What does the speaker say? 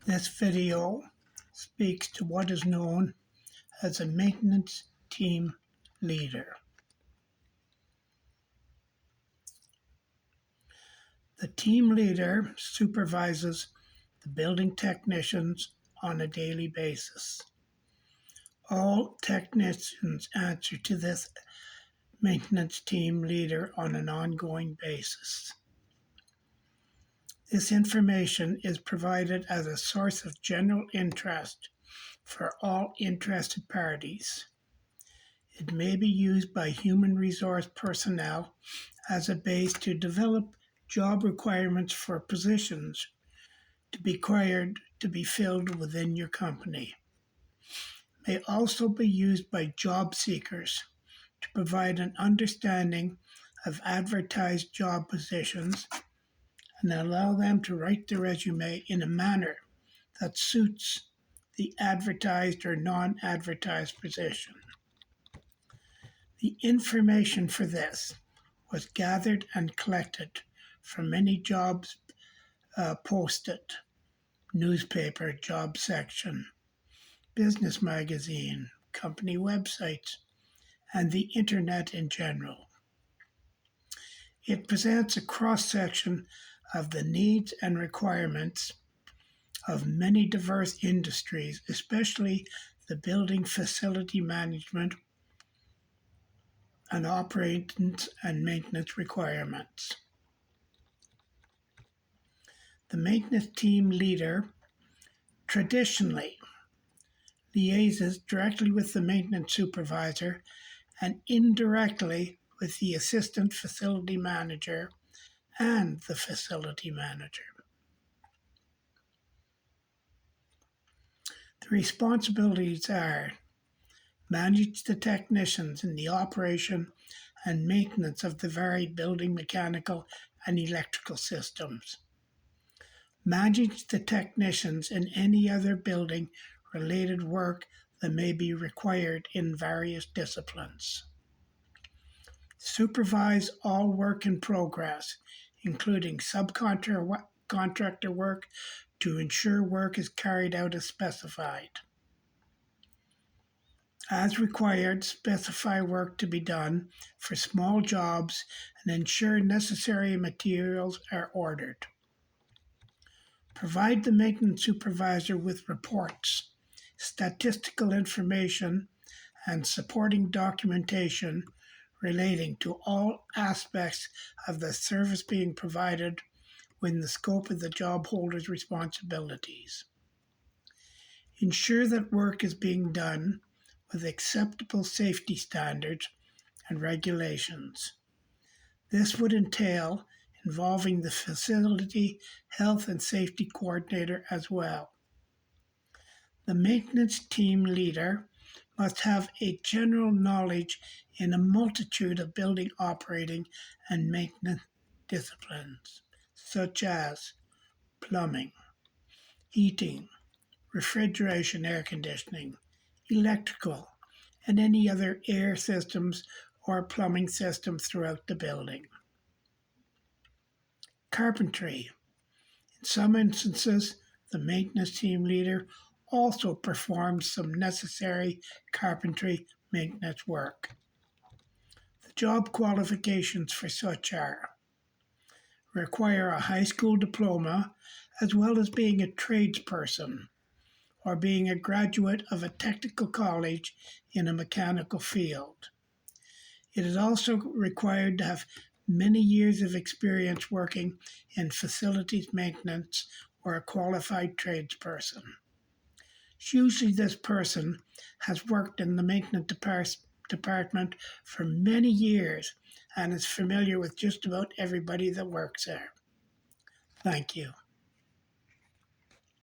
This video speaks to what is known as a maintenance team leader. The team leader supervises the building technicians on a daily basis. All technicians answer to this maintenance team leader on an ongoing basis. This information is provided as a source of general interest for all interested parties. It may be used by human resource personnel as a base to develop job requirements for positions to be required to be filled within your company. It may also be used by job seekers to provide an understanding of advertised job positions and allow them to write their resume in a manner that suits the advertised or non-advertised position. The information for this was gathered and collected from many jobs posted, newspaper, job section, business magazine, company websites, and the internet in general. It presents a cross-section of the needs and requirements of many diverse industries, especially the building facility management and operations and maintenance requirements. The maintenance team leader traditionally liaises directly with the maintenance supervisor and indirectly with the assistant facility manager and the facility manager. The responsibilities are manage the technicians in the operation and maintenance of the varied building mechanical and electrical systems. Manage the technicians in any other building related work that may be required in various disciplines. Supervise all work in progress, including subcontractor work, to ensure work is carried out as specified. As required, specify work to be done for small jobs and ensure necessary materials are ordered. Provide the maintenance supervisor with reports, statistical information, and supporting documentation relating to all aspects of the service being provided within the scope of the job holder's responsibilities. Ensure that work is being done with acceptable safety standards and regulations. This would entail involving the facility health and safety coordinator as well. The maintenance team leader must have a general knowledge in a multitude of building operating and maintenance disciplines, such as plumbing, heating, refrigeration, air conditioning, electrical, and any other air systems or plumbing systems throughout the building. Carpentry. In some instances, the maintenance team leader also performs some necessary carpentry maintenance work. The job qualifications for such are require a high school diploma as well as being a tradesperson or being a graduate of a technical college in a mechanical field. It is also required to have many years of experience working in facilities maintenance or a qualified tradesperson. Usually this person has worked in the maintenance department for many years and is familiar with just about everybody that works there. Thank you.